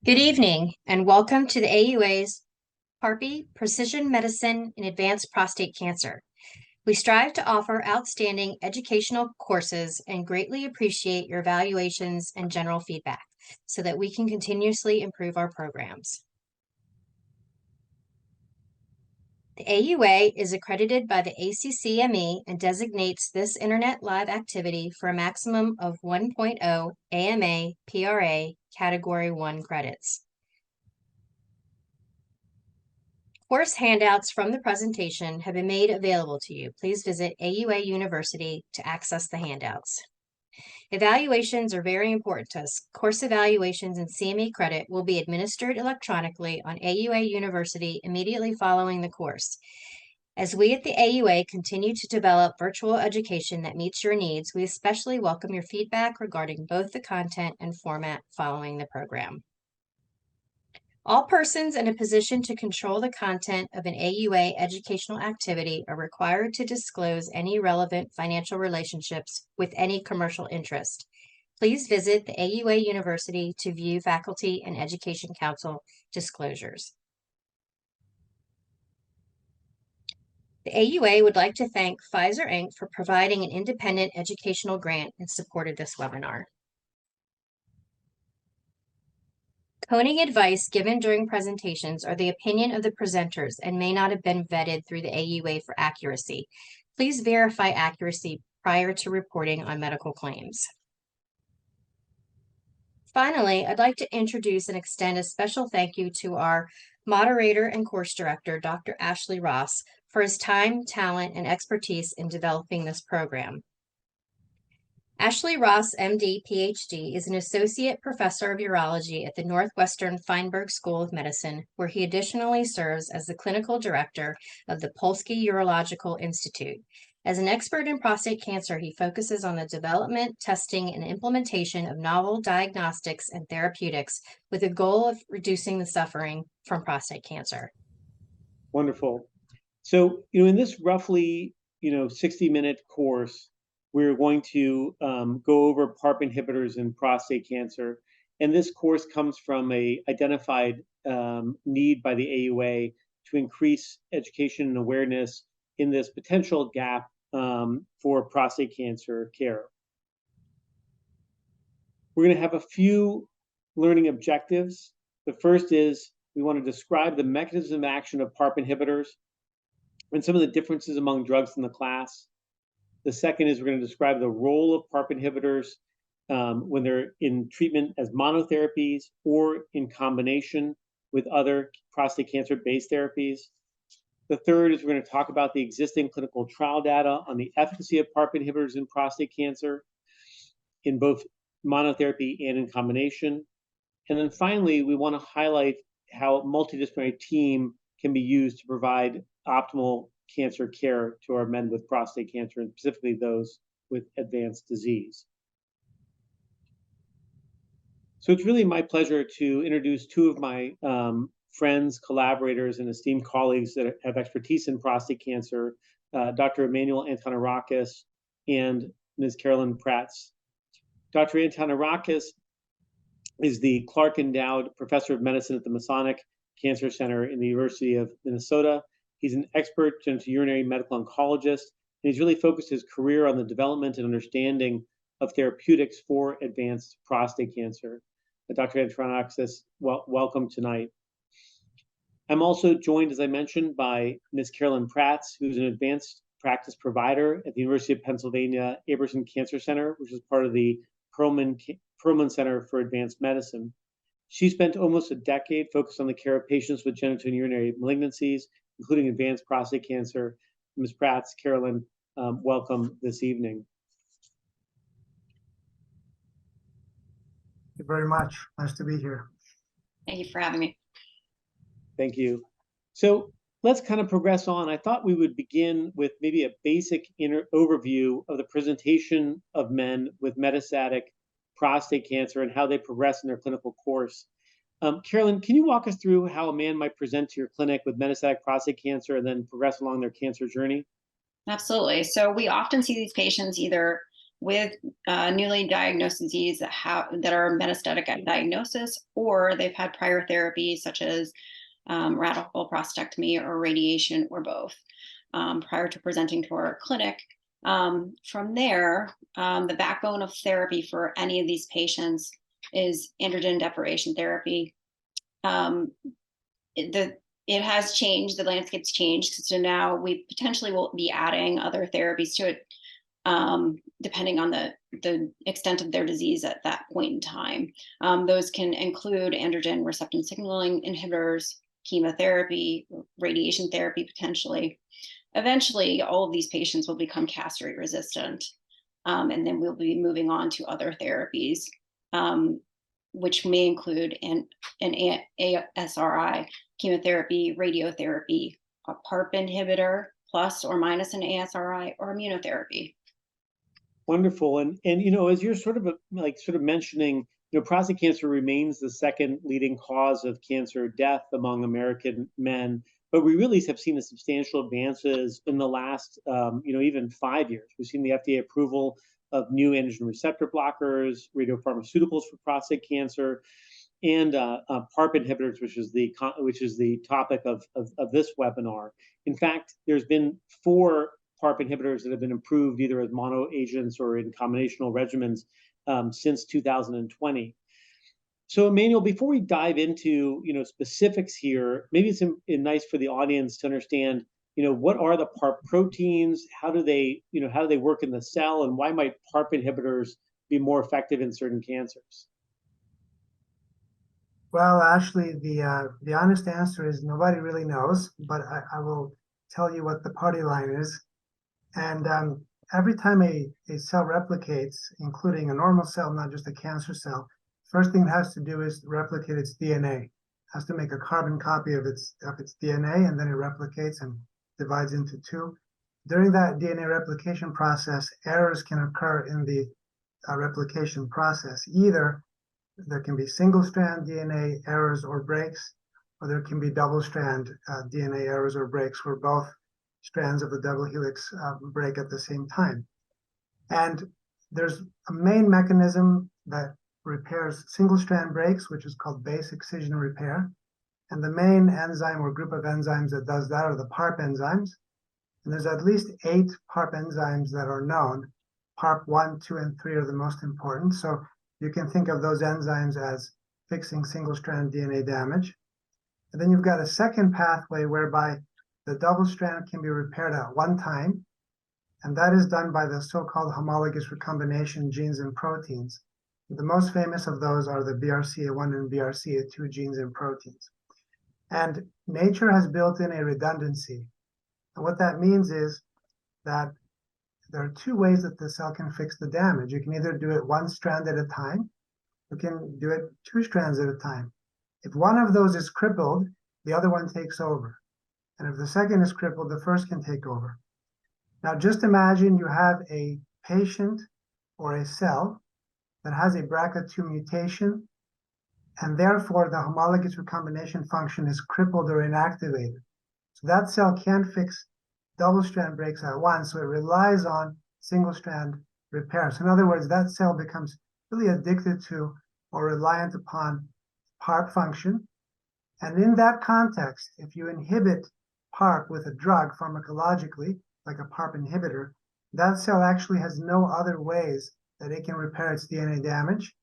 Good evening, and welcome to the AUA's PARPi Precision Medicine in Advanced Prostate Cancer. We strive to offer outstanding educational courses and greatly appreciate your evaluations and general feedback so that we can continuously improve our programs. The AUA is accredited by the ACCME and designates this Internet Live activity for a maximum of 1.0 AMA PRA Category 1 credits. Course handouts from the presentation have been made available to you. Please visit AUA University to access the handouts. Evaluations are very important to us. Course evaluations and CME credit will be administered electronically on AUA University immediately following the course. As we at the AUA continue to develop virtual education that meets your needs, we especially welcome your feedback regarding both the content and format following the program. All persons in a position to control the content of an AUA educational activity are required to disclose any relevant financial relationships with any commercial interest. Please visit the AUA University to view Faculty and Education Council disclosures. The AUA would like to thank Pfizer Inc. for providing an independent educational grant in support of this webinar. Coding advice given during presentations are the opinion of the presenters and may not have been vetted through the AUA for accuracy. Please verify accuracy prior to reporting on medical claims. Finally, I'd like to introduce and extend a special thank you to our moderator and course director, Dr. Ashley Ross, for his time, talent, and expertise in developing this program. Ashley Ross, MD, PhD, is an associate professor of urology at the Northwestern Feinberg School of Medicine, where he additionally serves as the clinical director of the Polsky Urological Institute. As an expert in prostate cancer, he focuses on the development, testing, and implementation of novel diagnostics and therapeutics with the goal of reducing the suffering from prostate cancer. Wonderful. So, in this roughly, 60-minute course, we're going to go over PARP inhibitors in prostate cancer. And this course comes from a identified need by the AUA to increase education and awareness in this potential gap for prostate cancer care. We're going to have a few learning objectives. The first is we want to describe the mechanism of action of PARP inhibitors and some of the differences among drugs in the class. The second is we're going to describe the role of PARP inhibitors when they're in treatment as monotherapies or in combination with other prostate cancer-based therapies. The third is we're going to talk about the existing clinical trial data on the efficacy of PARP inhibitors in prostate cancer in both monotherapy and in combination. And then finally, we want to highlight how a multidisciplinary team can be used to provide optimal cancer care to our men with prostate cancer, and specifically those with advanced disease. So it's really my pleasure to introduce two of my friends, collaborators, and esteemed colleagues that have expertise in prostate cancer, Dr. Emmanuel Antonarakis and Ms. Carolyn Prats. Dr. Antonarakis is the Clark Endowed Professor of Medicine at the Masonic Cancer Center in the University of Minnesota. He's an expert genitourinary medical oncologist, and he's really focused his career on the development and understanding of therapeutics for advanced prostate cancer. Dr. Antonarakis, welcome tonight. I'm also joined, as I mentioned, by Ms. Carolyn Prats, who's an advanced practice provider at the University of Pennsylvania Aberson Cancer Center, which is part of the Perlman Center for Advanced Medicine. She spent almost a decade focused on the care of patients with genitourinary malignancies, including advanced prostate cancer. Ms. Prats, Carolyn, welcome this evening. Thank you very much. Nice to be here. Thank you for having me. Thank you. So let's kind of progress on. I thought we would begin with maybe a basic overview of the presentation of men with metastatic prostate cancer and how they progress in their clinical course. Carolyn, can you walk us through how a man might present to your clinic with metastatic prostate cancer and then progress along their cancer journey? Absolutely. So we often see these patients either with newly diagnosed disease that are metastatic at diagnosis, or they've had prior therapy such as radical prostatectomy or radiation or both prior to presenting to our clinic. From there, the backbone of therapy for any of these patients is androgen deprivation therapy. It has changed, the landscape's changed, so now we potentially will be adding other therapies to it, depending on the extent of their disease at that point in time. Those can include androgen receptor signaling inhibitors, chemotherapy, radiation therapy potentially. Eventually, all of these patients will become castrate resistant, and then we'll be moving on to other therapies, which may include an ASRI, chemotherapy, radiotherapy, a PARP inhibitor, plus or minus an ASRI, or immunotherapy. Wonderful. And as you're sort of mentioning, prostate cancer remains the second leading cause of cancer death among American men, but we really have seen substantial advances in the last, even 5 years. We've seen the FDA approval of new androgen receptor blockers, radiopharmaceuticals for prostate cancer, and PARP inhibitors, which is the topic of this webinar. In fact, there's been 4 PARP inhibitors that have been approved either as mono agents or in combinational regimens since 2020. So, Emmanuel, before we dive into specifics here, maybe it's nice for the audience to understand what are the PARP proteins, how do they work in the cell, and why might PARP inhibitors be more effective in certain cancers? Well, Ashley, the honest answer is nobody really knows, but I will tell you what the party line is. And every time a cell replicates, including a normal cell, not just a cancer cell, first thing it has to do is replicate its DNA. It has to make a carbon copy of its DNA, and then it replicates and divides into 2. During that DNA replication process, errors can occur in the replication process. Either there can be single-strand DNA errors or breaks, or there can be double-strand DNA errors or breaks where both strands of the double helix break at the same time. And there's a main mechanism that repairs single-strand breaks, which is called base excision repair. And the main enzyme or group of enzymes that does that are the PARP enzymes. And there's at least 8 PARP enzymes that are known. PARP 1, 2, and 3 are the most important. So you can think of those enzymes as fixing single-strand DNA damage. And then you've got a second pathway whereby the double strand can be repaired at one time, and that is done by the so-called homologous recombination genes and proteins. The most famous of those are the BRCA1 and BRCA2 genes and proteins. And nature has built in a redundancy. And what that means is that there are 2 ways that the cell can fix the damage. You can either do it 1 strand at a time, you can do it 2 strands at a time. If one of those is crippled, the other one takes over. And if the second is crippled, the first can take over. Now, just imagine you have a patient or a cell that has a BRCA2 mutation, and therefore the homologous recombination function is crippled or inactivated. So that cell can't fix double-strand breaks at once, so it relies on single-strand repair. So in other words, that cell becomes really addicted to or reliant upon PARP function. And in that context, if you inhibit PARP with a drug pharmacologically, like a PARP inhibitor, that cell actually has no other ways that it can repair its DNA damage,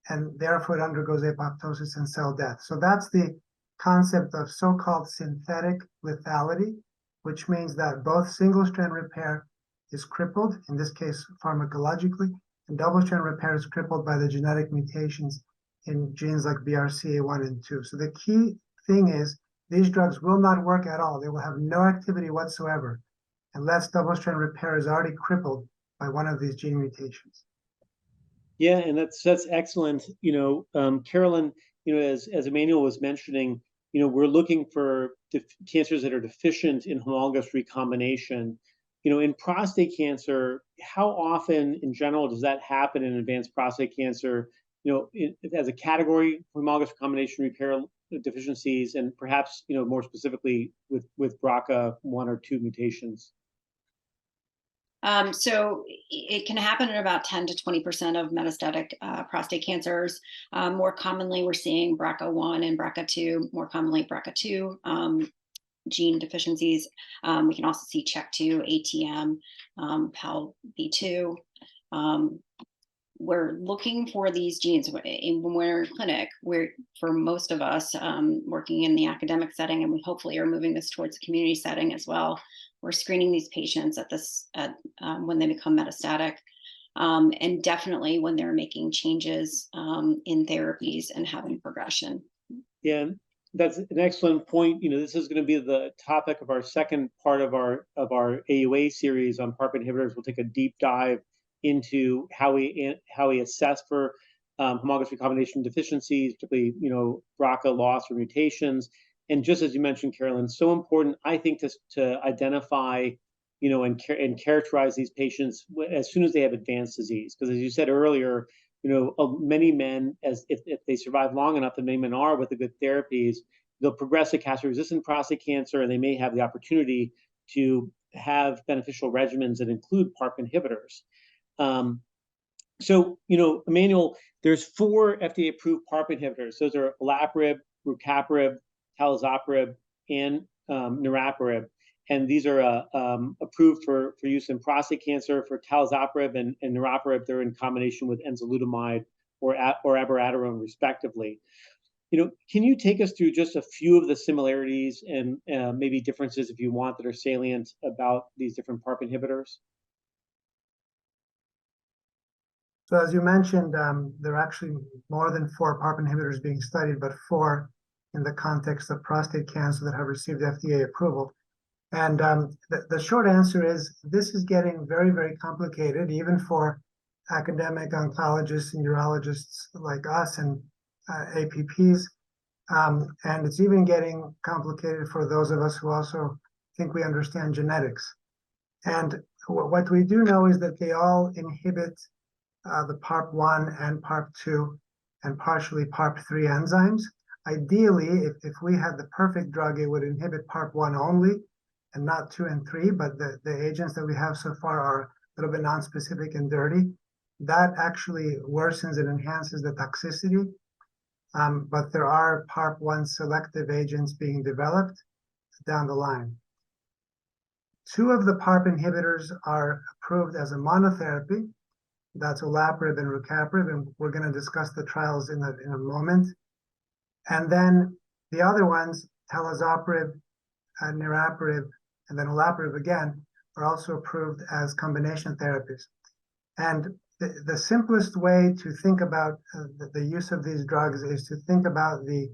and therefore it undergoes apoptosis and cell death. So that's the concept of so-called synthetic lethality, which means that both single-strand repair is crippled, in this case pharmacologically, and double-strand repair is crippled by the genetic mutations in genes like BRCA1 and 2. So the key thing is these drugs will not work at all. They will have no activity whatsoever unless double-strand repair is already crippled by one of these gene mutations. Yeah, and that's excellent. Carolyn, as Emmanuel was mentioning, we're looking for cancers that are deficient in homologous recombination. In prostate cancer, how often in general does that happen in advanced prostate cancer? As a category, homologous recombination repair deficiencies, and perhaps more specifically with BRCA1 or 2 mutations. So it can happen in about 10 to 20% of metastatic prostate cancers. More commonly, we're seeing BRCA1 and BRCA2, more commonly BRCA2 gene deficiencies. We can also see CHEK2, ATM, PALB2. We're looking for these genes when we're in clinic. For most of us working in the academic setting, and we hopefully are moving this towards the community setting as well. We're screening these patients when they become metastatic, and definitely when they're making changes in therapies and having progression. Yeah, that's an excellent point. This is going to be the topic of our second part of our AUA series on PARP inhibitors. We'll take a deep dive into how we assess for homologous recombination deficiencies, particularly BRCA loss or mutations. And just as you mentioned, Carolyn, so important, I think, to identify, and characterize these patients as soon as they have advanced disease. Because as you said earlier, many men, if they survive long enough, and many men are with the good therapies, they'll progress to castrate-resistant prostate cancer, and they may have the opportunity to have beneficial regimens that include PARP inhibitors. So, Emmanuel, there's 4 FDA-approved PARP inhibitors. Those are olaparib, rucaparib, talazoparib, and niraparib. And these are approved for use in prostate cancer. For talazoparib and niraparib, they're in combination with enzalutamide or abiraterone, respectively. Can you take us through just a few of the similarities and maybe differences, if you want, that are salient about these different PARP inhibitors? So as you mentioned, there are actually more than 4 PARP inhibitors being studied, but 4 in the context of prostate cancer that have received FDA approval. And the short answer is this is getting very, very complicated, even for academic oncologists and urologists like us and APPs. And it's even getting complicated for those of us who also think we understand genetics. And what we do know is that they all inhibit the PARP1 and PARP2 and partially PARP3 enzymes. Ideally, if we had the perfect drug, it would inhibit PARP1 only and not 2 and 3, but the agents that we have so far are a little bit nonspecific and dirty. That actually worsens and enhances the toxicity. But there are PARP1 selective agents being developed down the line. 2 of the PARP inhibitors are approved as a monotherapy. That's olaparib and rucaparib, and we're going to discuss the trials in a moment. And then the other ones, talazoparib, niraparib, and then olaparib again, are also approved as combination therapies. And the simplest way to think about the use of these drugs is to think about the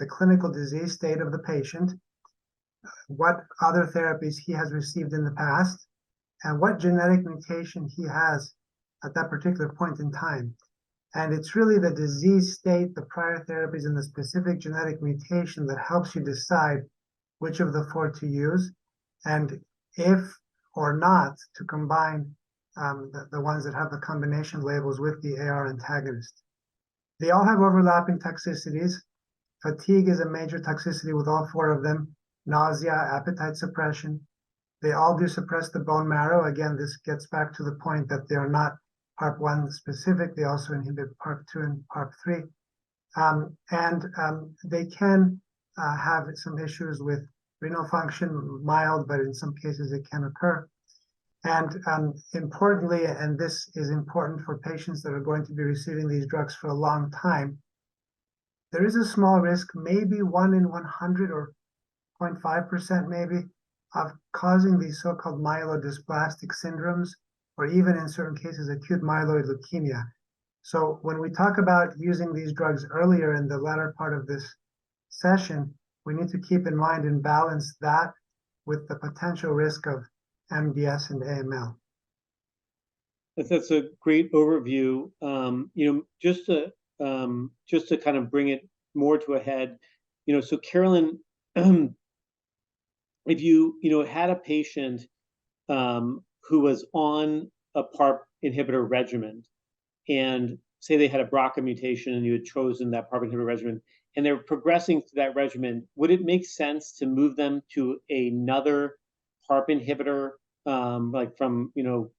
clinical disease state of the patient, what other therapies he has received in the past, and what genetic mutation he has at that particular point in time. And it's really the disease state, the prior therapies, and the specific genetic mutation that helps you decide which of the 4 to use, and if or not to combine the ones that have the combination labels with the AR antagonist. They all have overlapping toxicities. Fatigue is a major toxicity with all 4 of them. Nausea, appetite suppression. They all do suppress the bone marrow. Again, this gets back to the point that they are not PARP1 specific. They also inhibit PARP2 and PARP3. They can have some issues with renal function, mild, but in some cases it can occur. And importantly, and this is important for patients that are going to be receiving these drugs for a long time, there is a small risk, maybe 1 in 100 or 0.5% maybe, of causing these so-called myelodysplastic syndromes, or even in certain cases, acute myeloid leukemia. So when we talk about using these drugs earlier in the latter part of this session, we need to keep in mind and balance that with the potential risk of MDS and AML. That's a great overview. Just to kind of bring it more to a head, so Carolyn, if you had a patient who was on a PARP inhibitor regimen, and say they had a BRCA mutation and you had chosen that PARP inhibitor regimen, and they're progressing through that regimen, would it make sense to move them to another PARP inhibitor like from,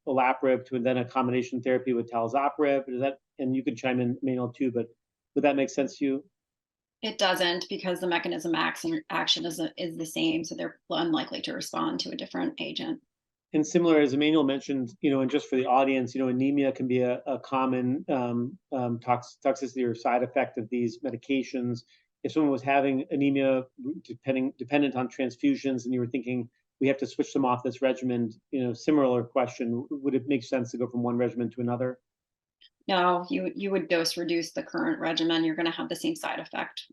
olaparib to then a combination therapy with talazoparib? Is that, and you could chime in, Manuel, too, but would that make sense to you? It doesn't, because the mechanism action is the same, so they're unlikely to respond to a different agent. And similar, as Emmanuel mentioned, and just for the audience, anemia can be a common toxicity or side effect of these medications. If someone was having anemia dependent on transfusions, and you were thinking we have to switch them off this regimen, similar question: would it make sense to go from one regimen to another? No, you would dose reduce the current regimen. You're going to have the same side effect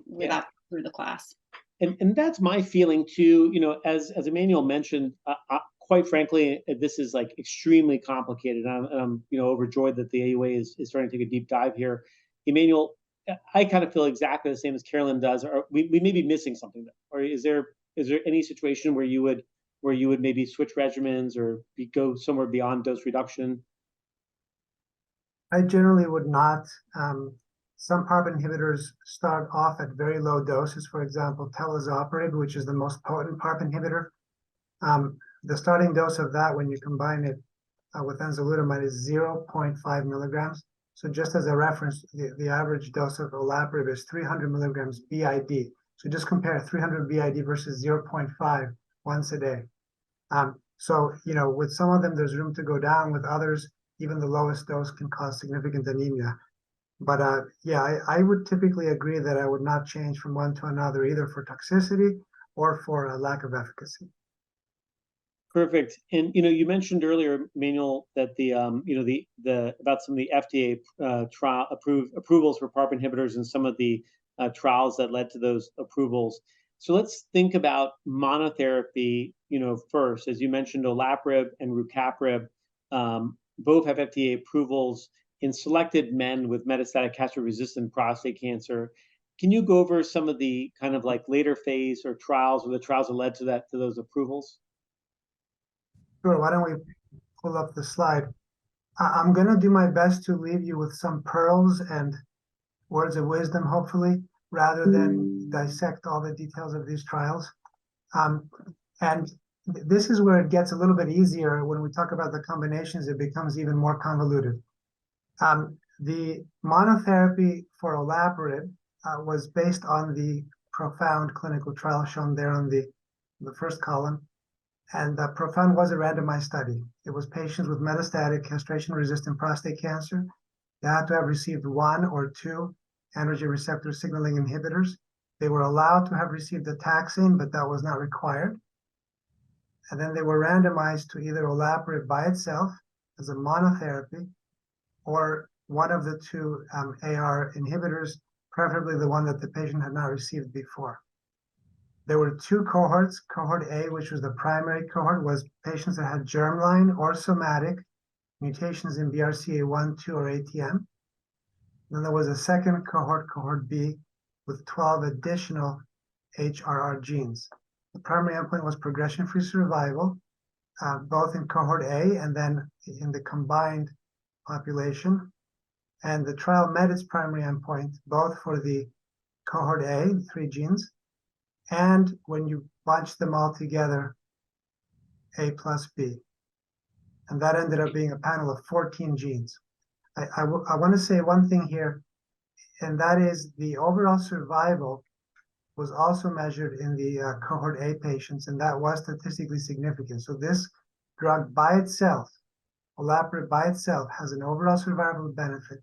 without through the class. And that's my feeling too. As Emmanuel mentioned, quite frankly, this is like extremely complicated. I'm overjoyed that the AUA is starting to take a deep dive here. Emmanuel, I kind of feel exactly the same as Carolyn does. Or we may be missing something, or is there any situation where you would maybe switch regimens or go somewhere beyond dose reduction? I generally would not. Some PARP inhibitors start off at very low doses. For example, talazoparib, which is the most potent PARP inhibitor. The starting dose of that, when you combine it with enzalutamide, is 0.5 milligrams. So just as a reference, the average dose of olaparib is 300 milligrams BID. So just compare 300 BID versus 0.5 once a day. So, with some of them, there's room to go down. With others, even the lowest dose can cause significant anemia. But I would typically agree that I would not change from one to another, either for toxicity or for a lack of efficacy. Perfect. And you mentioned earlier, Manuel, that the about some of the FDA trial approvals for PARP inhibitors and some of the trials that led to those approvals. So let's think about monotherapy. First, as you mentioned, olaparib and rucaparib both have FDA approvals in selected men with metastatic castration-resistant prostate cancer. Can you go over some of the kind of like later phase or trials, or the trials that led to those approvals? Sure, why don't we pull up the slide? I'm going to do my best to leave you with some pearls and words of wisdom, hopefully, rather than dissect all the details of these trials. And this is where it gets a little bit easier. When we talk about the combinations, it becomes even more convoluted. The monotherapy for olaparib was based on the PROfound clinical trial shown there on the first column. And PROfound was a randomized study. It was patients with metastatic castration-resistant prostate cancer. They had to have received 1 or 2 androgen receptor signaling inhibitors. They were allowed to have received a taxane, but that was not required. And then they were randomized to either olaparib by itself as a monotherapy, or one of the 2 AR inhibitors, preferably the one that the patient had not received before. There were 2 cohorts. Cohort A, which was the primary cohort, was patients that had germline or somatic mutations in BRCA1, 2, or ATM. Then there was a second cohort, Cohort B, with 12 additional HRR genes. The primary endpoint was progression-free survival, both in Cohort A and then in the combined population. And the trial met its primary endpoint, both for the Cohort A, 3 genes, and when you bunch them all together, A plus B. And that ended up being a panel of 14 genes. I want to say one thing here, and that is the overall survival was also measured in the Cohort A patients, and that was statistically significant. So this drug by itself, olaparib by itself, has an overall survival benefit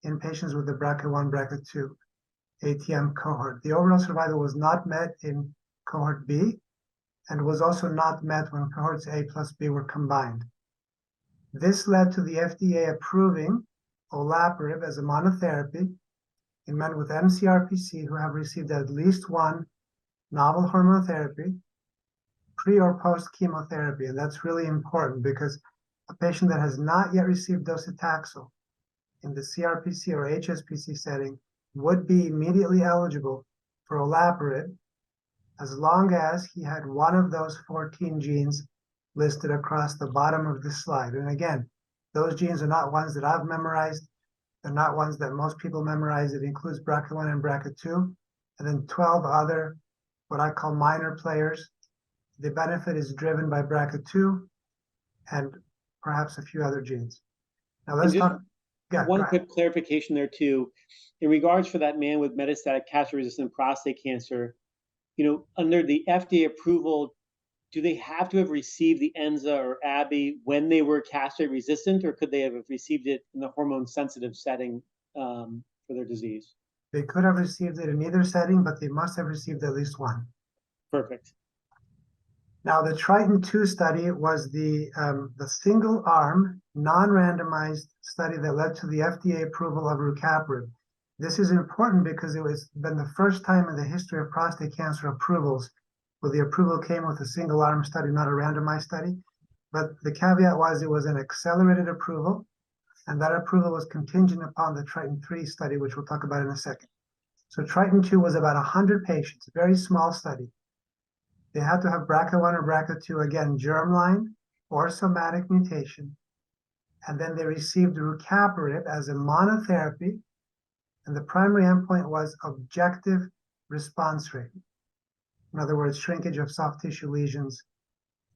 in patients with the BRCA1, BRCA2 ATM cohort. The overall survival was not met in Cohort B, and was also not met when cohorts A plus B were combined. This led to the FDA approving olaparib as a monotherapy in men with mCRPC who have received at least 1 novel hormone therapy, pre or post chemotherapy. And that's really important, because a patient that has not yet received docetaxel in the CRPC or HSPC setting would be immediately eligible for olaparib as long as he had one of those 14 genes listed across the bottom of the slide. And again, those genes are not ones that I've memorized. They're not ones that most people memorize. It includes BRCA1 and BRCA2, and then 12 other, what I call minor players, the benefit is driven by BRCA2 and perhaps a few other genes. Now let's just talk. Yeah, one go ahead. quick clarification there too, in regards for that man with metastatic castration-resistant prostate cancer. Under the FDA approval, do they have to have received the Enza or Abby when they were castrate resistant, or could they have received it in the hormone sensitive setting for their disease? They could have received it in either setting, but they must have received at least one. Perfect. Now, the Triton-2 study was the single-arm, non-randomized study that led to the FDA approval of rucaparib. This is important because it was been the first time in the history of prostate cancer approvals where the approval came with a single-arm study, not a randomized study. But the caveat was it was an accelerated approval, and that approval was contingent upon the Triton-3 study, which we'll talk about in a second. So Triton-2 was about 100 patients, a very small study. They had to have BRCA1 or BRCA2, again, germline or somatic mutation. And then they received rucaparib as a monotherapy. And the primary endpoint was objective response rate. In other words, shrinkage of soft tissue lesions,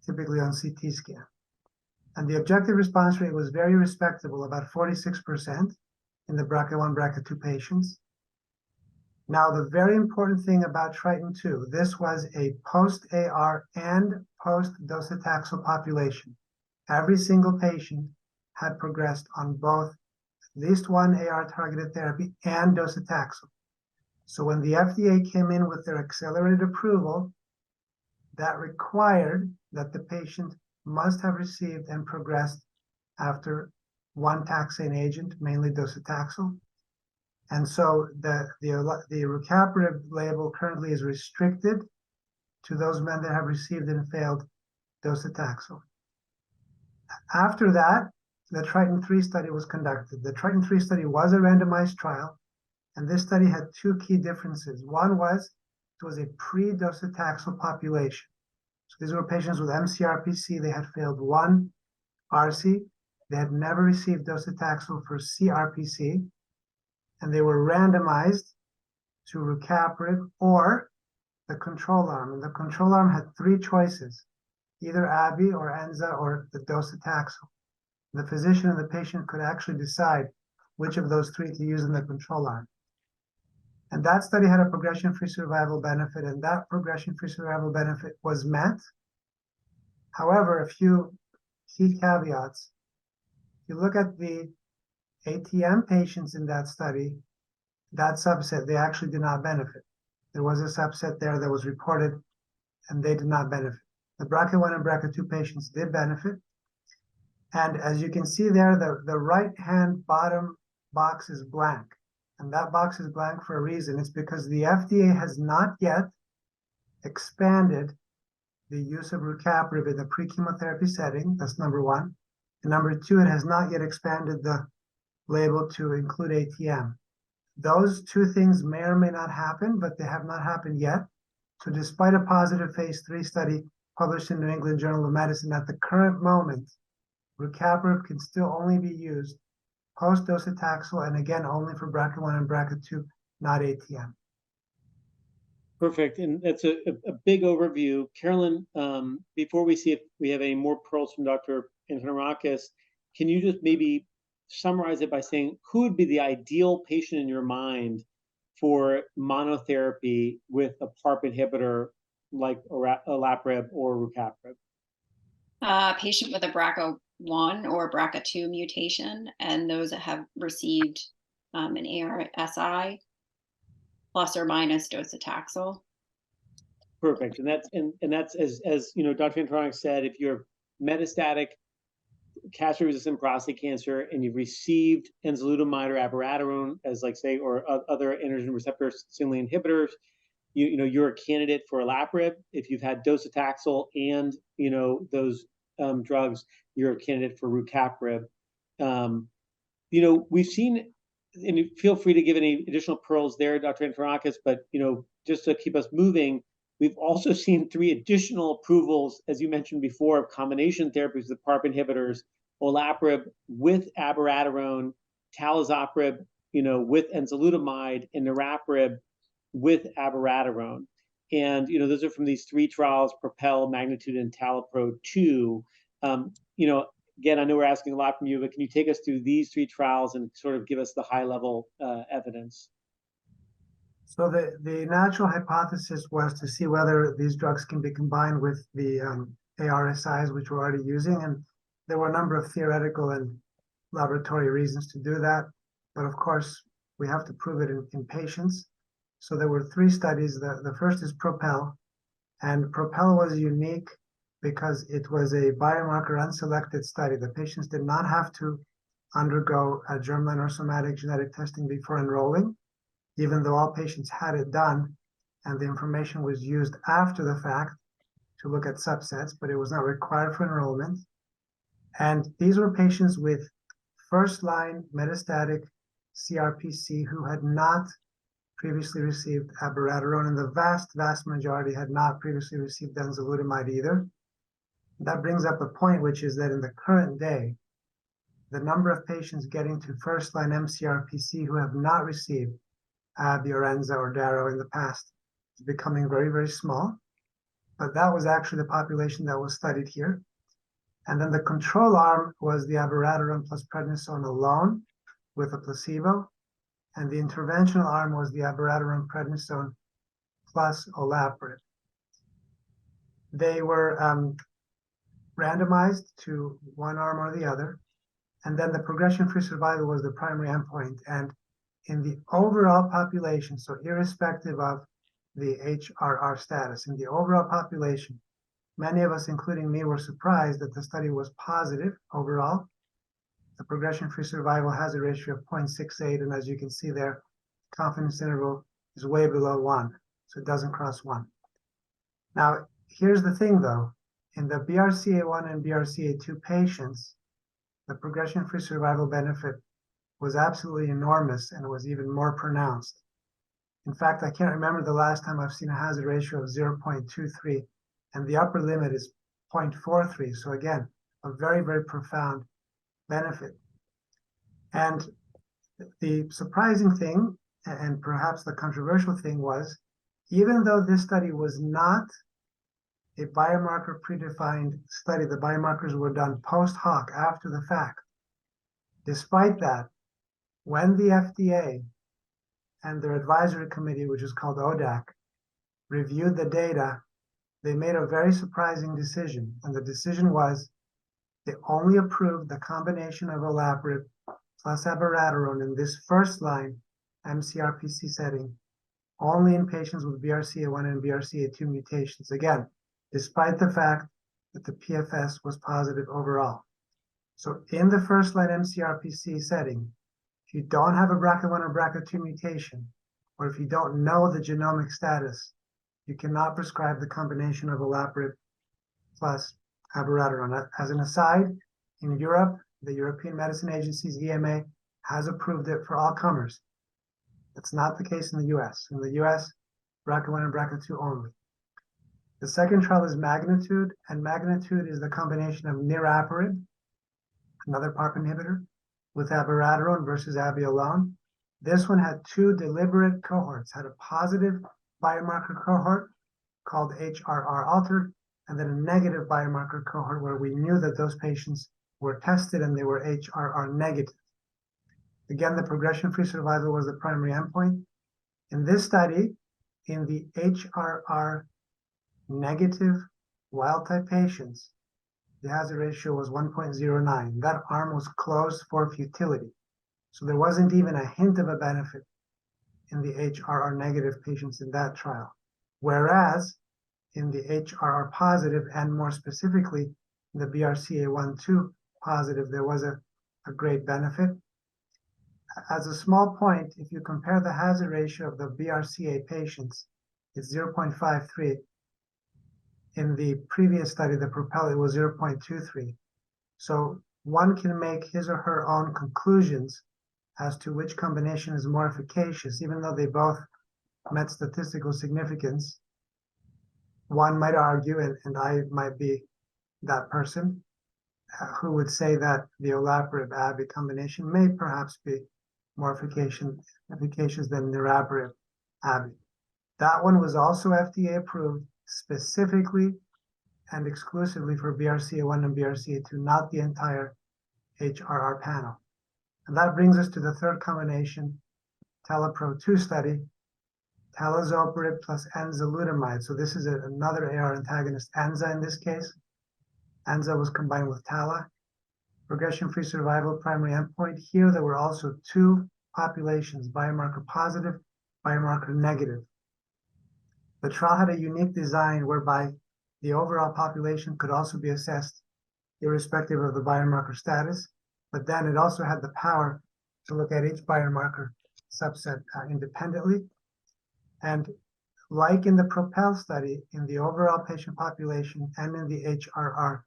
typically on CT scan. And the objective response rate was very respectable, about 46% in the BRCA1, BRCA2 patients. Now, the very important thing about Triton-2, this was a post-AR and post-docetaxel population. Every single patient had progressed on both at least one AR-targeted therapy and docetaxel. So when the FDA came in with their accelerated approval, that required that the patient must have received and progressed after one taxane agent, mainly docetaxel. And so the rucaparib label currently is restricted to those men that have received and failed docetaxel. After that, the Triton-3 study was conducted. The Triton-3 study was a randomized trial, and this study had two key differences. One was it was a pre-docetaxel population. So these were patients with mCRPC. They had failed one RC. They had never received docetaxel for CRPC. And they were randomized to rucaparib or the control arm. And the control arm had three choices, either Abby or Enza or the docetaxel. The physician and the patient could actually decide which of those three to use in the control arm. And that study had a progression-free survival benefit, and that progression-free survival benefit was met. However, a few key caveats. If you look at the ATM patients in that study, that subset, they actually did not benefit. There was a subset there that was reported, and they did not benefit. The BRCA1 and BRCA2 patients did benefit. And as you can see there, the right-hand bottom box is blank. And that box is blank for a reason. It's because the FDA has not yet expanded the use of rucaparib in the pre-chemotherapy setting. That's number one. And number two, it has not yet expanded the label to include ATM. Those two things may or may not happen, but they have not happened yet. So despite a positive phase 3 study published in New England Journal of Medicine, at the current moment, rucaparib can still only be used post-docetaxel, and again, only for BRCA1 and BRCA2, not ATM. Perfect, and that's a big overview. Carolyn, before we see if we have any more pearls from Dr. Antonarakis, can you just maybe summarize it by saying who would be the ideal patient in your mind for monotherapy with a PARP inhibitor like olaparib or rucaparib? Patient with a BRCA1 or BRCA2 mutation, and those that have received an ARSI plus or minus docetaxel. Perfect, and that's as you know, Dr. Antonarakis said, if you're metastatic castrate-resistant prostate cancer and you've received enzalutamide or abiraterone as or other androgen receptor signaling inhibitors, you're a candidate for olaparib. If you've had docetaxel and those drugs, you're a candidate for rucaparib. We've seen, and feel free to give any additional pearls there, Dr. Antonarakis, but just to keep us moving, we've also seen 3 additional approvals, as you mentioned before, of combination therapies with PARP inhibitors: olaparib with abiraterone, talazoparib, with enzalutamide, and niraparib with abiraterone. And those are from these 3 trials: PROPEL, MAGNITUDE, and TALAPRO-2. Again, I know we're asking a lot from you, but can you take us through these 3 trials and sort of give us the high-level evidence? So the natural hypothesis was to see whether these drugs can be combined with the ARSIs, which we're already using. And there were a number of theoretical and laboratory reasons to do that. But of course, we have to prove it in patients. So there were 3 studies. The first is PROPEL. And PROPEL was unique because it was a biomarker unselected study. The patients did not have to undergo a germline or somatic genetic testing before enrolling, even though all patients had it done, and the information was used after the fact to look at subsets, but it was not required for enrollment. And these were patients with first-line metastatic CRPC who had not previously received abiraterone, and the vast majority had not previously received enzalutamide either. That brings up a point, which is that in the current day, the number of patients getting to first-line mCRPC who have not received Abi or Enza or Daro in the past is becoming very, very small. But that was actually the population that was studied here. And then the control arm was the abiraterone plus prednisone alone with a placebo. And the interventional arm was the abiraterone prednisone plus olaparib. They were randomized to one arm or the other. And then the progression-free survival was the primary endpoint. And in the overall population, so irrespective of the HRR status, in the overall population, many of us, including me, were surprised that the study was positive overall. The progression-free survival hazard ratio of 0.68, and as you can see there, confidence interval is way below 1, so it doesn't cross 1. Now, here's the thing, though. In the BRCA1 and BRCA2 patients, the progression-free survival benefit was absolutely enormous and was even more pronounced. In fact, I can't remember the last time I've seen a hazard ratio of 0.23, and the upper limit is 0.43. So again, a very, very profound benefit. And the surprising thing, and perhaps the controversial thing, was even though this study was not a biomarker predefined study, the biomarkers were done post hoc after the fact. Despite that, when the FDA and their advisory committee, which is called ODAC, reviewed the data, they made a very surprising decision. And the decision was they only approved the combination of olaparib plus abiraterone in this first-line mCRPC setting only in patients with BRCA1 and BRCA2 mutations. Again, despite the fact that the PFS was positive overall. So in the first-line mCRPC setting, if you don't have a BRCA1 or BRCA2 mutation, or if you don't know the genomic status, you cannot prescribe the combination of olaparib plus abiraterone. As an aside, in Europe, the European Medicine Agency's EMA has approved it for all comers. That's not the case in the US. In the US, BRCA1 and BRCA2 only. The second trial is MAGNITUDE, and MAGNITUDE is the combination of niraparib, another PARP inhibitor, with abiraterone versus Abi alone. This one had 2 deliberate cohorts, had a positive biomarker cohort called HRR altered, and then a negative biomarker cohort where we knew that those patients were tested and they were HRR negative. Again, the progression-free survival was the primary endpoint. In this study, in the HRR negative wild-type patients, the hazard ratio was 1.09. That arm was closed for futility. So there wasn't even a hint of a benefit in the HRR negative patients in that trial. Whereas in the HRR positive, and more specifically, the BRCA1/2 positive, there was a great benefit. As a small point, if you compare the hazard ratio of the BRCA patients, it's 0.53. In the previous study, the PROPEL, it was 0.23. So one can make his or her own conclusions as to which combination is more efficacious, even though they both met statistical significance. One might argue, and I might be that person, who would say that the olaparib-Abi combination may perhaps be more efficacious than niraparib-Abi. That one was also FDA approved specifically and exclusively for BRCA1 and BRCA2, not the entire HRR panel. And that brings us to the third combination, TALAPRO-2 study, talazoparib plus enzalutamide. So this is another AR antagonist, enza in this case. Enza was combined with tala. Progression-free survival primary endpoint. Here there were also two populations, biomarker positive, biomarker negative. The trial had a unique design whereby the overall population could also be assessed irrespective of the biomarker status, but then it also had the power to look at each biomarker subset independently. And like in the PROPEL study, in the overall patient population and in the HRR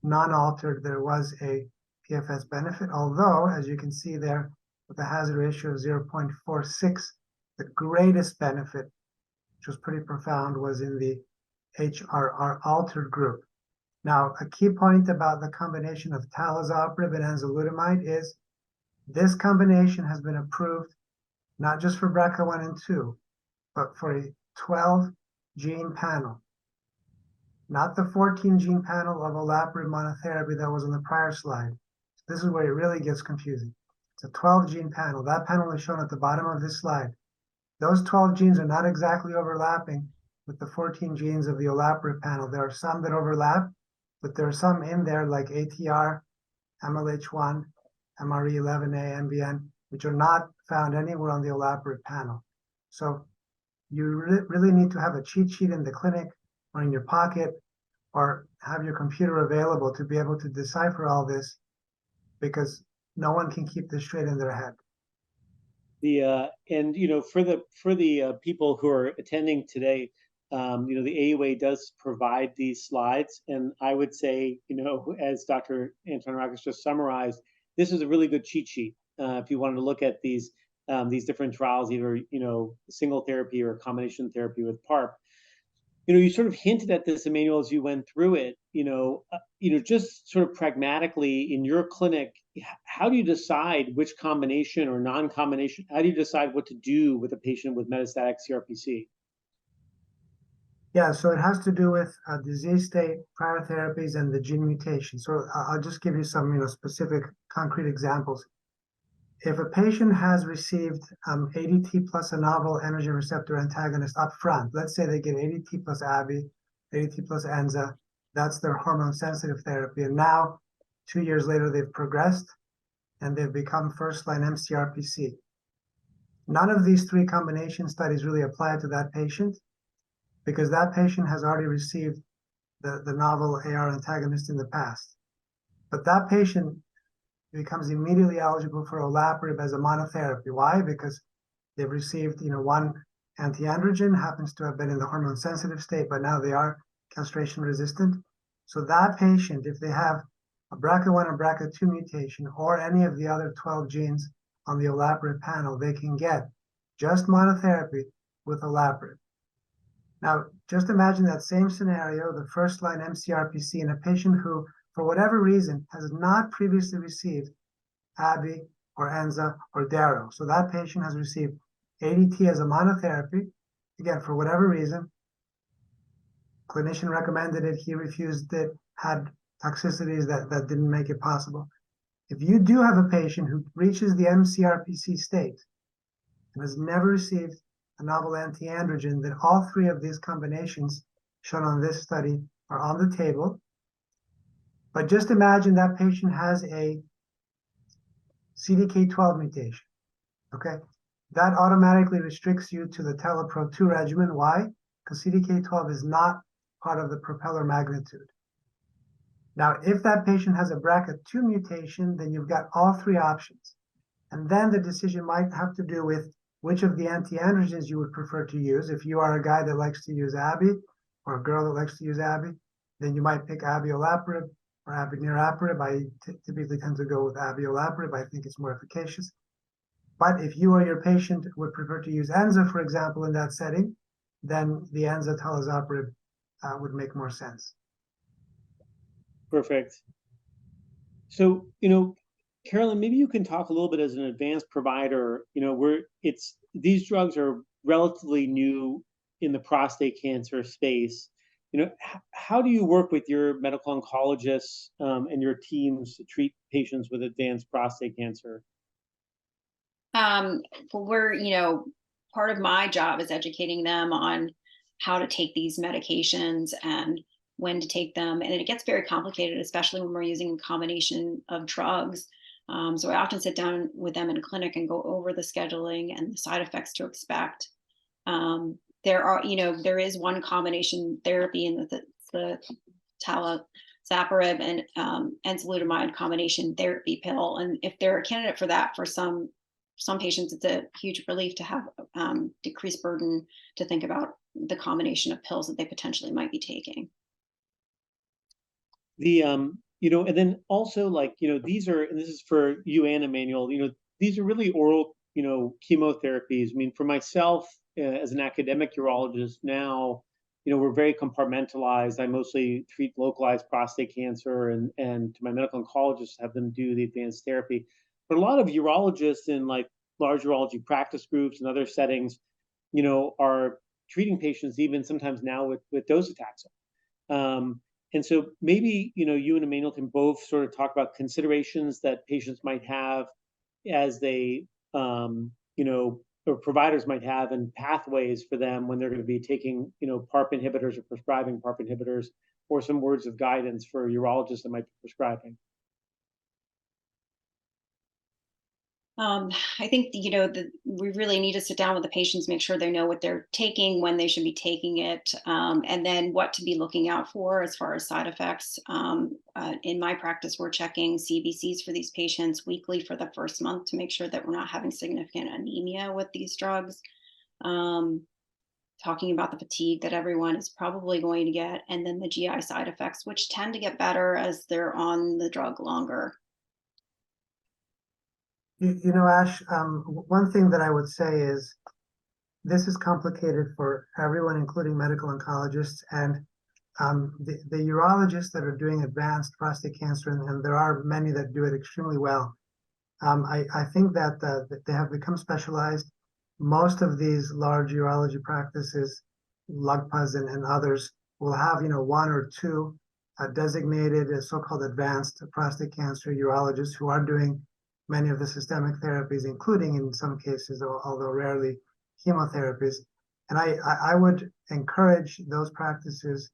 non-altered, there was a PFS benefit, although, as you can see there, with a hazard ratio of 0.46, the greatest benefit, which was pretty profound, was in the HRR altered group. Now, a key point about the combination of talazoparib and enzalutamide is this combination has been approved not just for BRCA1 and 2, but for a 12-gene panel. Not the 14-gene panel of olaparib monotherapy that was on the prior slide. This is where it really gets confusing. It's a 12-gene panel. That panel is shown at the bottom of this slide. Those 12 genes are not exactly overlapping with the 14 genes of the olaparib panel. There are some that overlap, but there are some in there like ATR, MLH1, MRE11A, MBN, which are not found anywhere on the olaparib panel. So you really need to have a cheat sheet in the clinic or in your pocket or have your computer available to be able to decipher all this, because no one can keep this straight in their head. And for the people who are attending today, the AUA does provide these slides, and I would say, as Dr. Antonarakis just summarized, this is a really good cheat sheet if you wanted to look at these different trials, either single therapy or combination therapy with PARP. You sort of hinted at this, Emmanuel, as you went through it. Just sort of pragmatically in your clinic, how do you decide which combination or non-combination? How do you decide what to do with a patient with metastatic CRPC? Yeah, so it has to do with disease state, prior therapies, and the gene mutation. So I'll just give you some, specific concrete examples. If a patient has received ADT plus a novel androgen receptor antagonist up front, let's say they get ADT plus ABI, ADT plus ENZA, that's their hormone-sensitive therapy, and now 2 years later they've progressed and they've become first-line mCRPC. None of these three combination studies really apply to that patient because that patient has already received the novel AR antagonist in the past. But that patient becomes immediately eligible for olaparib as a monotherapy. Why? Because they've received, one anti-androgen, happens to have been in the hormone-sensitive state, but now they are castration resistant. So that patient, if they have a BRCA1 or BRCA2 mutation or any of the other 12 genes on the olaparib panel, they can get just monotherapy with olaparib. Now, just imagine that same scenario, the first-line mCRPC in a patient who, for whatever reason, has not previously received ABI or ENZA or DARO. So that patient has received ADT as a monotherapy. Again, for whatever reason, clinician recommended it, he refused it, had toxicities that didn't make it possible. If you do have a patient who reaches the mCRPC state and has never received a novel anti-androgen, then all three of these combinations shown on this study are on the table. But just imagine that patient has a CDK12 mutation, okay? That automatically restricts you to the TALAPRO-2 regimen. Why? Because CDK12 is not part of the propeller magnitude. Now, if that patient has a BRCA2 mutation, then you've got all three options. And then the decision might have to do with which of the anti-androgens you would prefer to use. If you are a guy that likes to use ABI or a girl that likes to use ABI, then you might pick ABI olaparib or ABI niraparib. I typically tend to go with ABI olaparib. I think it's more efficacious. But if you or your patient would prefer to use ENZA, for example, in that setting, then the ENZA talazoparib would make more sense. Perfect. So, Carolyn, maybe you can talk a little bit as an advanced provider, where these drugs are relatively new in the prostate cancer space. How do you work with your medical oncologists and your teams to treat patients with advanced prostate cancer? We're, part of my job is educating them on how to take these medications and when to take them. And it gets very complicated, especially when we're using a combination of drugs. So I often sit down with them in clinic and go over the scheduling and the side effects to expect. There is one combination therapy in the talazoparib and enzalutamide combination therapy pill. And if they're a candidate for that, for some patients, it's a huge relief to have decreased burden to think about the combination of pills that they potentially might be taking. And then also these are, and this is for you and Emmanuel, these are really oral, chemotherapies. I mean, for myself, as an academic urologist now, we're very compartmentalized. I mostly treat localized prostate cancer, and to my medical oncologists have them do the advanced therapy. But a lot of urologists in like large urology practice groups and other settings, are treating patients even sometimes now with docetaxel. And so maybe, you and Emmanuel can both sort of talk about considerations that patients might have as they, or providers might have, and pathways for them when they're going to be taking, PARP inhibitors or prescribing PARP inhibitors, or some words of guidance for urologists that might be prescribing. I think, we really need to sit down with the patients, make sure they know what they're taking, when they should be taking it, and then what to be looking out for as far as side effects. In my practice, we're checking CBCs for these patients weekly for the first month to make sure that we're not having significant anemia with these drugs. Talking about the fatigue that everyone is probably going to get, and then the GI side effects, which tend to get better as they're on the drug longer. Ash, one thing that I would say is this is complicated for everyone, including medical oncologists, and the urologists that are doing advanced prostate cancer, and there are many that do it extremely well. I think that they have become specialized. Most of these large urology practices, LUGPAs and others, will have one or two designated so-called advanced prostate cancer urologists who are doing many of the systemic therapies, including in some cases, although rarely, chemotherapies. And I would encourage those practices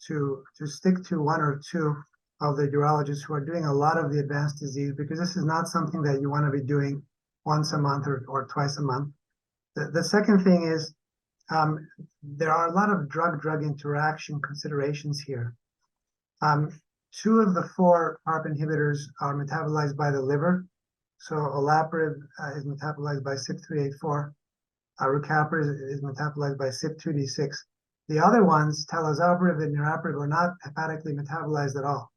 to stick to one or two of the urologists who are doing a lot of the advanced disease, because this is not something that you want to be doing once a month or twice a month. The second thing is there are a lot of drug-drug interaction considerations here. 2 of the 4 PARP inhibitors are metabolized by the liver. So olaparib is metabolized by CYP3A4. Rucaparib is metabolized by CYP2D6. The other ones, talazoparib and niraparib, are not hepatically metabolized at all.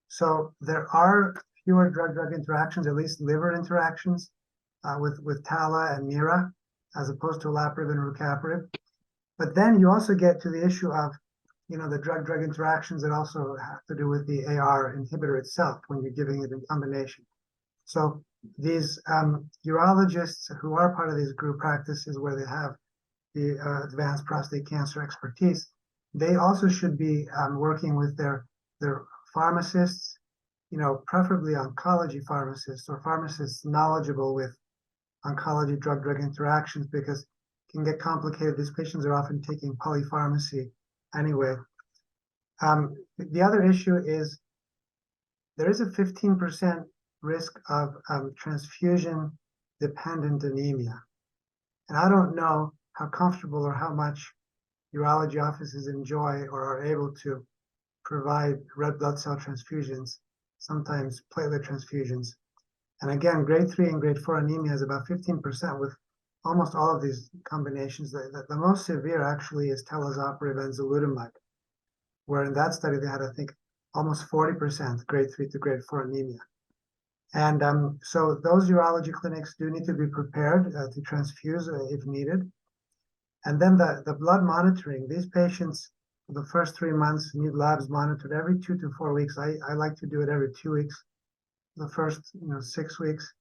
So there are fewer drug-drug interactions, at least liver interactions, with tala and nira, as opposed to olaparib and rucaparib. But then you also get to the issue of, the drug-drug interactions that also have to do with the AR inhibitor itself when you're giving it in combination. So these urologists who are part of these group practices where they have the advanced prostate cancer expertise, they also should be working with their pharmacists, preferably oncology pharmacists or pharmacists knowledgeable with oncology drug-drug interactions, because it can get complicated. These patients are often taking polypharmacy anyway. The other issue is there is a 15% risk of transfusion-dependent anemia. And I don't know how comfortable or how much urology offices enjoy or are able to provide red blood cell transfusions, sometimes platelet transfusions. And again, grade 3 and grade 4 anemia is about 15% with almost all of these combinations. The most severe actually is talazoparib and enzalutamide, where in that study they had, I think, almost 40% grade 3 to grade 4 anemia. And so those urology clinics do need to be prepared to transfuse if needed. And then the blood monitoring, these patients, for the first 3 months, need labs monitored every 2 to 4 weeks. I like to do it every 2 weeks, the first 6 weeks.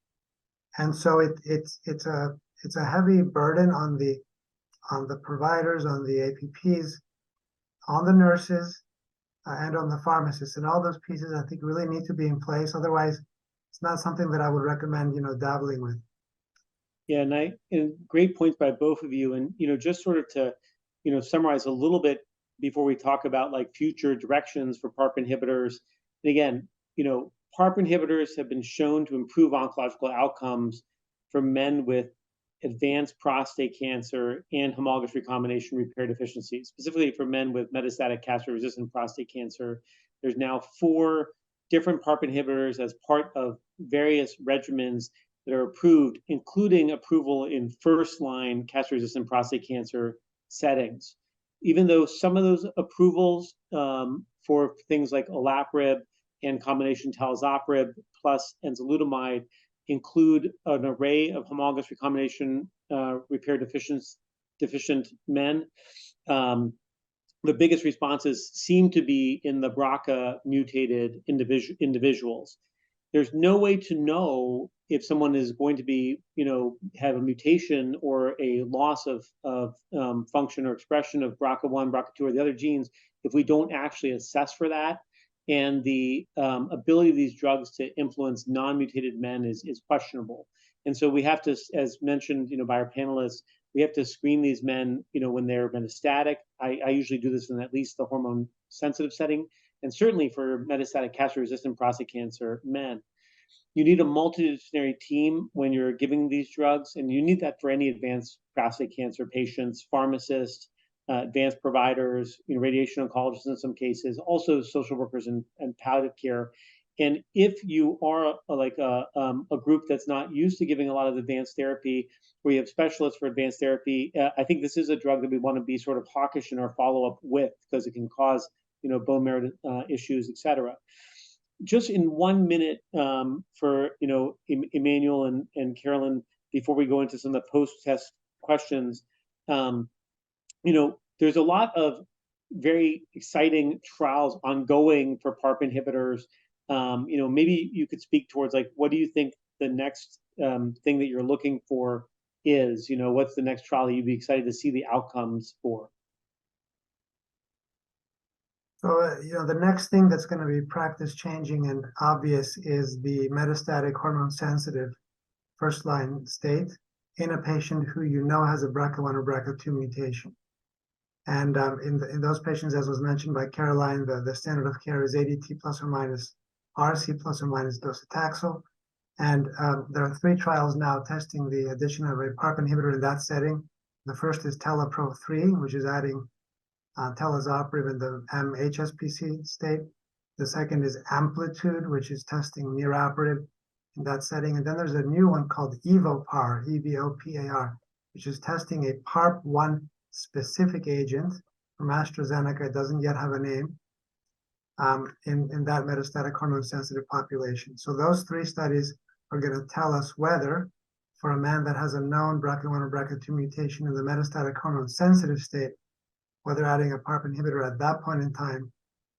And so it's a heavy burden on the on the providers, on the APPs, on the nurses, and on the pharmacists. And all those pieces I think really need to be in place. Otherwise, it's not something that I would recommend, dabbling with. Yeah, and great points by both of you. And just sort of to summarize a little bit before we talk about like future directions for PARP inhibitors. And again, PARP inhibitors have been shown to improve oncological outcomes for men with advanced prostate cancer and homologous recombination repair deficiency, specifically for men with metastatic castration-resistant prostate cancer. There's now 4 different PARP inhibitors as part of various regimens that are approved, including approval in first-line castration-resistant prostate cancer settings. Even though some of those approvals for things like olaparib and combination talazoparib plus enzalutamide include an array of homologous recombination repair deficient men, the biggest responses seem to be in the BRCA mutated individuals. There's no way to know if someone is going to be, have a mutation or a loss of function or expression of BRCA1, BRCA2, or the other genes if we don't actually assess for that. And the ability of these drugs to influence non-mutated men is questionable. And so we have to, as mentioned, by our panelists, we have to screen these men, when they're metastatic. I usually do this in at least the hormone-sensitive setting, and certainly for metastatic castration-resistant prostate cancer men. You need a multidisciplinary team when you're giving these drugs, and you need that for any advanced prostate cancer patients, pharmacists, advanced providers, radiation oncologists in some cases, also social workers and palliative care. And if you are a group that's not used to giving a lot of advanced therapy, where you have specialists for advanced therapy, I think this is a drug that we want to be sort of hawkish in our follow-up with, because it can cause bone marrow issues, et cetera. Just in 1 minute for Emmanuel and Carolyn, before we go into some of the post-test questions, there's a lot of very exciting trials ongoing for PARP inhibitors. Maybe you could speak towards what do you think the next thing that you're looking for is? What's the next trial that you'd be excited to see the outcomes for? So, the next thing that's going to be practice changing and obvious is the metastatic hormone sensitive first line state in a patient who has a BRCA1 or BRCA2 mutation. And in those patients, as was mentioned by Caroline, the standard of care is ADT plus or minus RC plus or minus docetaxel. And there are 3 trials now testing the addition of a PARP inhibitor in that setting. The first is TELAPRO-3, which is adding talazoparib in the MHSPC state. The second is Amplitude, which is testing niraparib in that setting. And then there's a new one called EVOPAR, EVOPAR, which is testing a PARP1 specific agent from AstraZeneca. It doesn't yet have a name in that metastatic hormone sensitive population. So those 3 studies are going to tell us whether, for a man that has a known BRCA1 or BRCA2 mutation in the metastatic hormone sensitive state, whether adding a PARP inhibitor at that point in time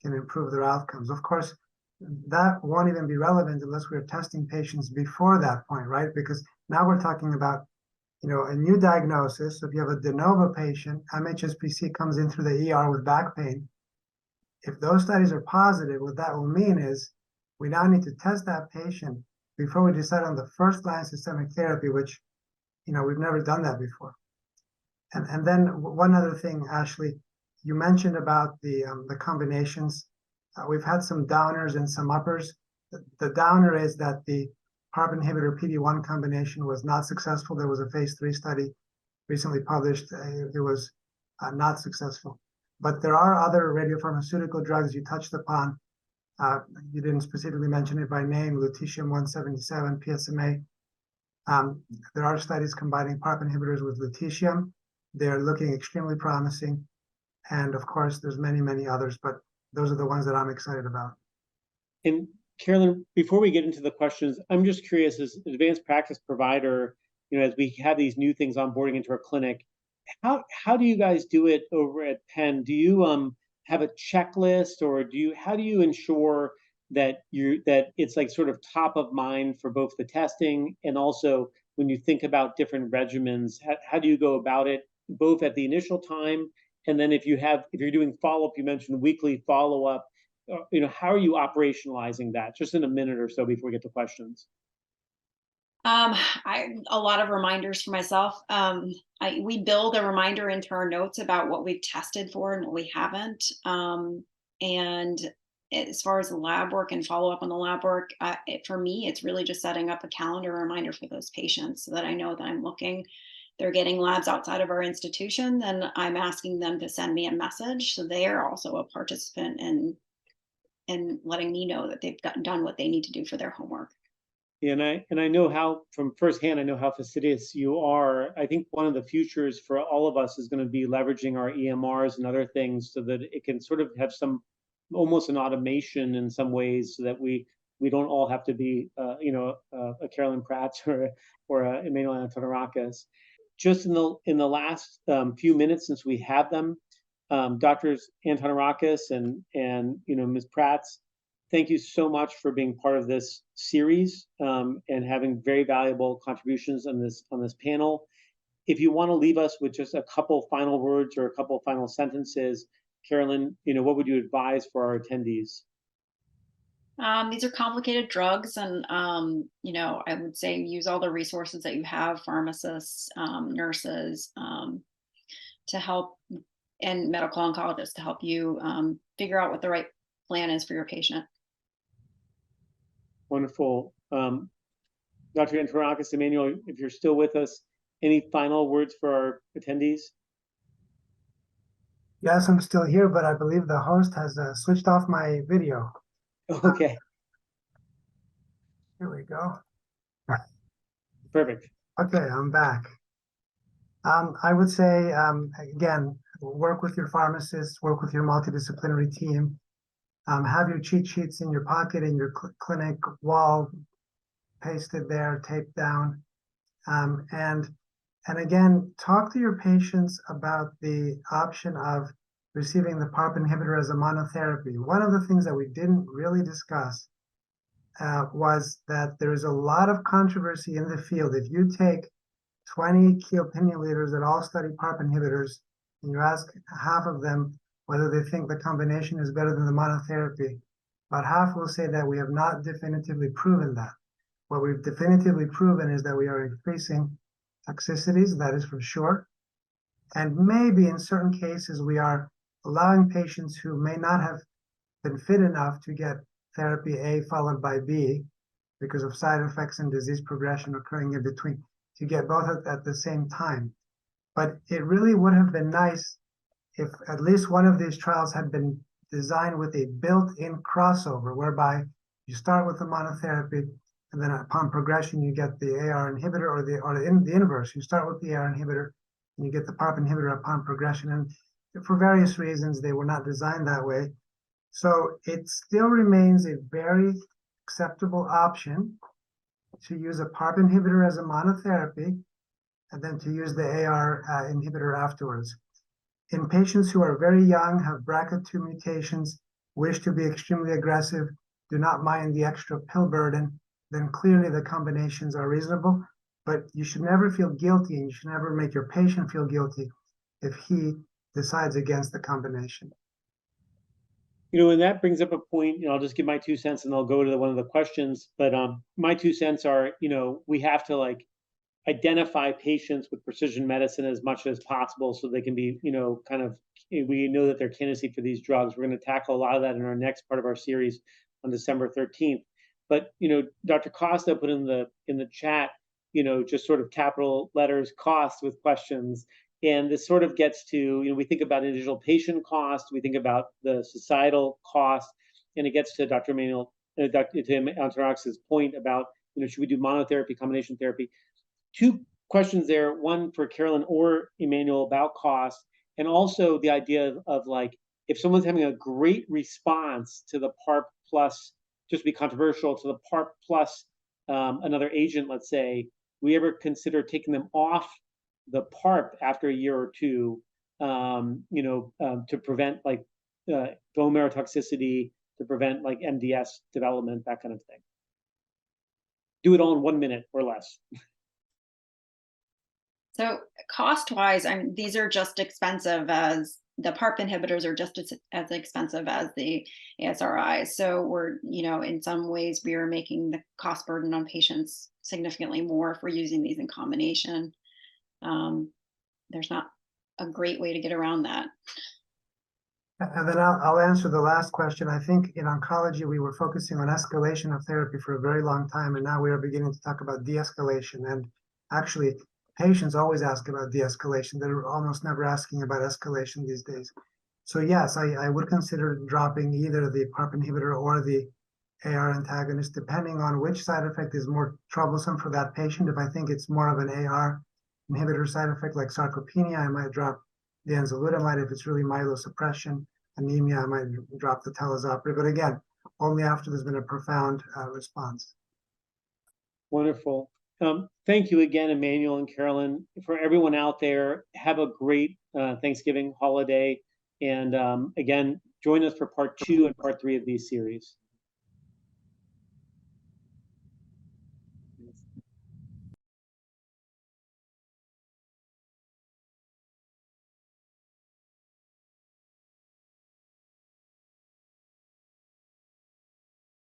can improve their outcomes. Of course, that won't even be relevant unless we're testing patients before that point, right? Because now we're talking about, a new diagnosis. So if you have a de novo patient, MHSPC comes in through the ER with back pain. If those studies are positive, what that will mean is we now need to test that patient before we decide on the first line systemic therapy, which, we've never done that before. And then one other thing, Ashley, you mentioned about the combinations. We've had some downers and some uppers. The downer is that the PARP inhibitor PD-1 combination was not successful. There was a phase 3 study recently published. It was not successful. But there are other radiopharmaceutical drugs you touched upon. You didn't specifically mention it by name, lutetium-177, PSMA. There are studies combining PARP inhibitors with lutetium. They're looking extremely promising. And of course, there's many, many others, but those are the ones that I'm excited about. And Carolyn, before we get into the questions, I'm just curious, as an advanced practice provider, as we have these new things onboarding into our clinic, how do you guys do it over at Penn? Do you have a checklist, or how do you ensure that it's sort of top of mind for both the testing and also when you think about different regimens? How do you go about it? both at the initial time, and then if you're doing follow-up, you mentioned weekly follow-up, how are you operationalizing that? Just in a minute or so before we get to questions. A lot of reminders for myself. We build a reminder into our notes about what we've tested for and what we haven't. And as far as the lab work and follow up on the lab work, for me, it's really just setting up a calendar reminder for those patients so that I know that I'm looking. They're getting labs outside of our institution, then I'm asking them to send me a message. So they are also a participant in letting me know that they've done what they need to do for their homework. And I know how, from firsthand, I know how fastidious you are. I think one of the futures for all of us is going to be leveraging our EMRs and other things so that it can sort of have some, almost an automation in some ways, so that we don't all have to be, a Carolyn Pratt or a Emmanuel Antonarakis. Just in the last few minutes since we have them, Doctors Antonarakis and Ms. Pratts, thank you so much for being part of this series and having very valuable contributions on this panel. If you want to leave us with just a couple final words or a couple final sentences, Carolyn, what would you advise for our attendees? These are complicated drugs, and I would say use all the resources that you have, pharmacists, nurses, to help, and medical oncologists to help you figure out what the right plan is for your patient. Wonderful. Dr. Antonarakis, Emmanuel, if you're still with us, any final words for our attendees? Yes, I'm still here, but I believe the host has switched off my video. Okay. Here we go. Perfect. Okay, I'm back. I would say, again, work with your pharmacist, work with your multidisciplinary team. Have your cheat sheets in your pocket, in your clinic wall, pasted there, taped down. And again, talk to your patients about the option of receiving the PARP inhibitor as a monotherapy. One of the things that we didn't really discuss was that there is a lot of controversy in the field. If you take 20 key opinion leaders that all study PARP inhibitors, and you ask half of them whether they think the combination is better than the monotherapy, about half will say that we have not definitively proven that. What we've definitively proven is that we are increasing toxicities, that is for sure. And maybe in certain cases, we are allowing patients who may not have been fit enough to get therapy A followed by B because of side effects and disease progression occurring in between, to get both at the same time. But it really would have been nice if at least one of these trials had been designed with a built-in crossover, whereby you start with the monotherapy, and then upon progression, you get the AR inhibitor, or the inverse. You start with the AR inhibitor, and you get the PARP inhibitor upon progression. And for various reasons, they were not designed that way. So it still remains a very acceptable option to use a PARP inhibitor as a monotherapy, and then to use the AR inhibitor afterwards. In patients who are very young, have BRCA2 mutations, wish to be extremely aggressive, do not mind the extra pill burden, then clearly the combinations are reasonable. But you should never feel guilty, and you should never make your patient feel guilty if he decides against the combination. And that brings up a point, I'll just give my 2 cents and I'll go to one of the questions. But my 2 cents are, we have to identify patients with precision medicine as much as possible so they can be, we know that they're candidacy for these drugs. We're going to tackle a lot of that in our next part of our series on December 13th. But, Dr. Costa put in the chat, just sort of capital letters cost with questions. And this sort of gets to, we think about individual patient cost, we think about the societal cost, and it gets to Dr. Antonarakis' point about, should we do monotherapy, combination therapy? 2 questions there, one for Carolyn or Emmanuel about cost, and also the idea of if someone's having a great response to the PARP plus, just to be controversial, to the PARP plus another agent, let's say, we ever consider taking them off the PARP after a year or 2, to prevent bone marrow toxicity, to prevent MDS development, that kind of thing. Do it all in 1 minute or less. So cost-wise, these are just expensive as the PARP inhibitors are just as expensive as the ASRIs. So we're, in some ways we are making the cost burden on patients significantly more if we're using these in combination. There's not a great way to get around that. And then I'll answer the last question. I think in oncology, we were focusing on escalation of therapy for a very long time, and now we are beginning to talk about de-escalation. And actually, patients always ask about de-escalation. They're almost never asking about escalation these days. So yes, I would consider dropping either the PARP inhibitor or the AR antagonist, depending on which side effect is more troublesome for that patient. If I think it's more of an AR inhibitor side effect like sarcopenia, I might drop the enzalutamide. If it's really myelosuppression, anemia, I might drop the telazoprid. But again, only after there's been a profound response. Wonderful. Thank you again, Emmanuel and Carolyn. For everyone out there, have a great Thanksgiving holiday. And again, join us for part 2 and part 3 of these series.